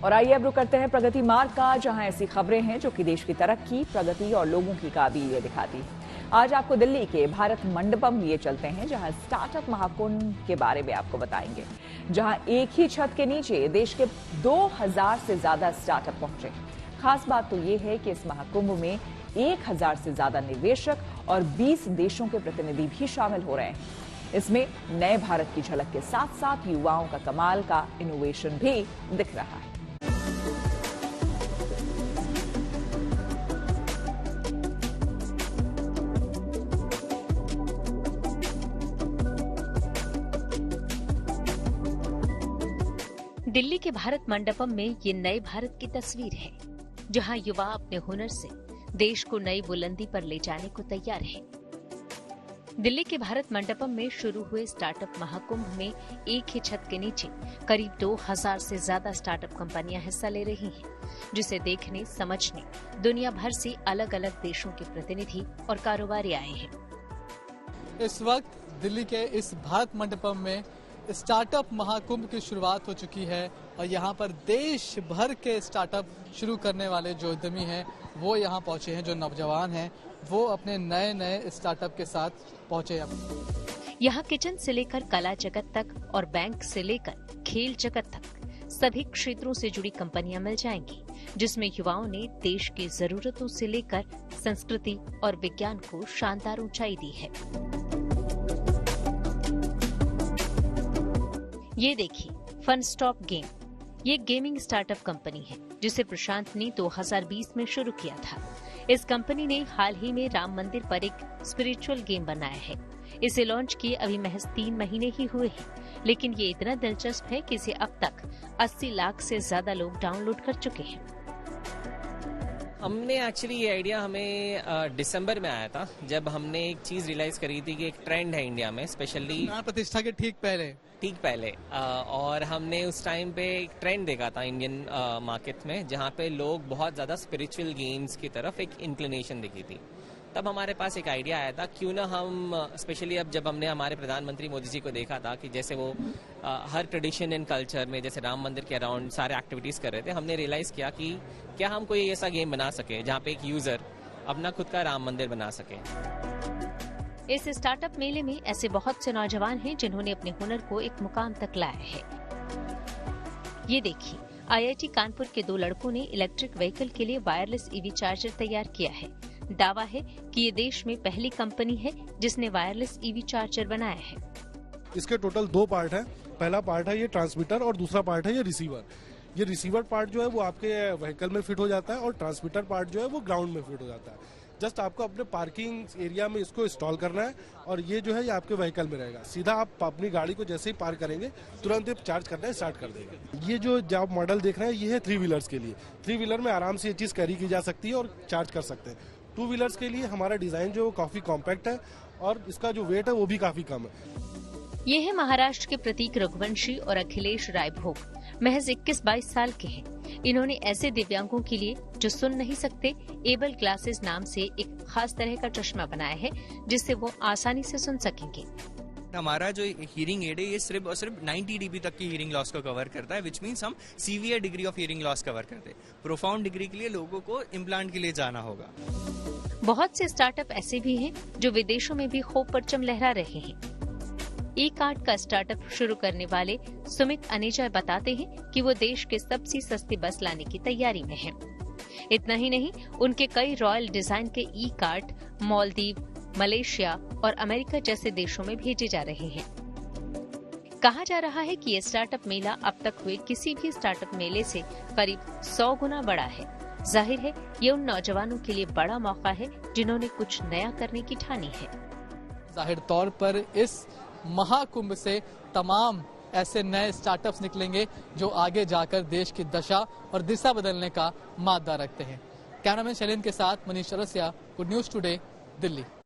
और आइए अब रुक करते हैं प्रगति मार्ग का, जहां ऐसी खबरें हैं जो कि देश की तरक्की, प्रगति और लोगों की काबिलियत दिखाती है। आज आपको दिल्ली के भारत मंडपम लिए चलते हैं, जहां स्टार्टअप महाकुंभ के बारे में आपको बताएंगे, जहां एक ही छत के नीचे देश के 2000 से ज्यादा स्टार्टअप पहुंचे। खास बात तो ये है कि इस महाकुंभ में 1000 से ज्यादा निवेशक और 20 देशों के प्रतिनिधि भी शामिल हो रहे हैं। इसमें नए भारत की झलक के साथ साथ युवाओं का कमाल का इनोवेशन भी दिख रहा है। दिल्ली के भारत मंडपम में ये नए भारत की तस्वीर है, जहां युवा अपने हुनर से देश को नई बुलंदी पर ले जाने को तैयार है। दिल्ली के भारत मंडपम में शुरू हुए स्टार्टअप महाकुंभ में एक ही छत के नीचे करीब 2000 से ज्यादा स्टार्टअप कंपनियां हिस्सा ले रही हैं, जिसे देखने समझने दुनिया भर से अलग अलग देशों के प्रतिनिधि और कारोबारी आए हैं। इस वक्त दिल्ली के इस भारत मंडपम में स्टार्टअप महाकुंभ की शुरुआत हो चुकी है और यहाँ पर देश भर के स्टार्टअप शुरू करने वाले जो उद्यमी हैं वो यहाँ पहुंचे हैं। जो नौजवान हैं वो अपने नए नए स्टार्टअप के साथ पहुंचे हैं। यहाँ किचन से लेकर कला जगत तक और बैंक से लेकर खेल जगत तक सभी क्षेत्रों से जुड़ी कंपनियां मिल जाएंगी, जिसमें युवाओं ने देश की जरूरतों से लेकर संस्कृति और विज्ञान को शानदार ऊंचाई दी है। ये देखिए फन स्टॉप गेम, ये गेमिंग स्टार्टअप कंपनी है जिसे प्रशांत ने 2020 में शुरू किया था। इस कंपनी ने हाल ही में राम मंदिर पर एक स्पिरिचुअल गेम बनाया है। इसे लॉन्च किए अभी महज 3 महीने ही हुए हैं, लेकिन ये इतना दिलचस्प है कि इसे अब तक 80 लाख से ज्यादा लोग डाउनलोड कर चुके हैं। हमने एक्चुअली ये आइडिया हमें दिसंबर में आया था, जब हमने एक चीज रियलाइज करी थी कि एक ट्रेंड है इंडिया में, स्पेशली प्रतिष्ठा के ठीक पहले और हमने उस टाइम पे एक ट्रेंड देखा था इंडियन मार्केट में, जहाँ पे लोग बहुत ज्यादा स्पिरिचुअल गेम्स की तरफ एक इंक्लिनेशन दिखी थी। तब हमारे पास एक आइडिया आया था, क्यों ना हम स्पेशली अब जब हमने हमारे प्रधानमंत्री मोदी जी को देखा था कि जैसे वो हर ट्रेडिशन एंड कल्चर में जैसे राम मंदिर के अराउंड सारे एक्टिविटीज कर रहे थे, हमने रियलाइज किया कि क्या हम कोई ऐसा गेम बना सके जहाँ पे एक यूजर अपना खुद का राम मंदिर बना सके। इस स्टार्टअप मेले में ऐसे बहुत से नौजवान हैं जिन्होंने अपने हुनर को एक मुकाम तक लाया है। ये देखिए, IIT कानपुर के 2 लड़कों ने इलेक्ट्रिक व्हीकल के लिए वायरलेस EV चार्जर तैयार किया है। दावा है कि ये देश में पहली कंपनी है जिसने वायरलेस EV चार्जर बनाया है। इसके टोटल 2 पार्ट है। पहला पार्ट है ये ट्रांसमीटर और दूसरा पार्ट है ये रिसीवर। ये रिसीवर पार्ट जो है वो आपके व्हीकल में फिट हो जाता है और ट्रांसमीटर पार्ट जो है वो ग्राउंड में फिट हो जाता है। जस्ट आपको अपने पार्किंग एरिया में इसको इंस्टॉल करना है और ये जो है ये आपके व्हीकल में रहेगा। सीधा आप अपनी गाड़ी को जैसे ही पार्क करेंगे तुरंत ये चार्ज करना स्टार्ट कर देगा। ये जो आप मॉडल देख रहे हैं ये है 3 व्हीलर्स के लिए। 3 व्हीलर में आराम से ये चीज कैरी की जा सकती है और चार्ज कर सकते हैं। 2 व्हीलर्स के लिए हमारा डिजाइन जो काफी कॉम्पैक्ट है और इसका जो वेट है वो भी काफी कम है। ये है महाराष्ट्र के प्रतीक रघुवंशी और अखिलेश रायभोग। महज 21-22 साल के हैं। इन्होंने ऐसे दिव्यांगों के लिए जो सुन नहीं सकते एबल ग्लासेस नाम से एक खास तरह का चश्मा बनाया है, जिससे वो आसानी से सुन सकेंगे। हमारा जो हियरिंग एड है ये सिर्फ और सिर्फ 90 dB तक की हियरिंग लॉस को कवर करता है, विच मीन्स हम severe degree of hearing loss cover करते हैं। प्रोफाउंड डिग्री के लिए लोगों को इम्प्लांट के लिए जाना होगा। बहुत से स्टार्टअप ऐसे भी हैं जो विदेशों में भी खूब परचम लहरा रहे हैं। ई-कार्ट का स्टार्टअप शुरू करने वाले सुमित अनेजा बताते हैं कि वो देश के सबसे सस्ती बस लाने की तैयारी में हैं। इतना ही नहीं, उनके कई रॉयल डिजाइन के ई-कार्ट मालदीव, मलेशिया और अमेरिका जैसे देशों में भेजे जा रहे हैं। कहा जा रहा है कि ये स्टार्टअप मेला अब तक हुए किसी भी स्टार्टअप मेले से करीब 100 गुना बड़ा है। जाहिर है ये उन नौजवानों के लिए बड़ा मौका है जिन्होंने कुछ नया करने की ठानी है। जाहिर तौर पर इस महाकुंभ से तमाम ऐसे नए स्टार्टअप्स निकलेंगे जो आगे जाकर देश की दशा और दिशा बदलने का मादा रखते हैं। कैमरामैन शैलेंद्र के साथ Manish Chaurasia, good news today, Delhi.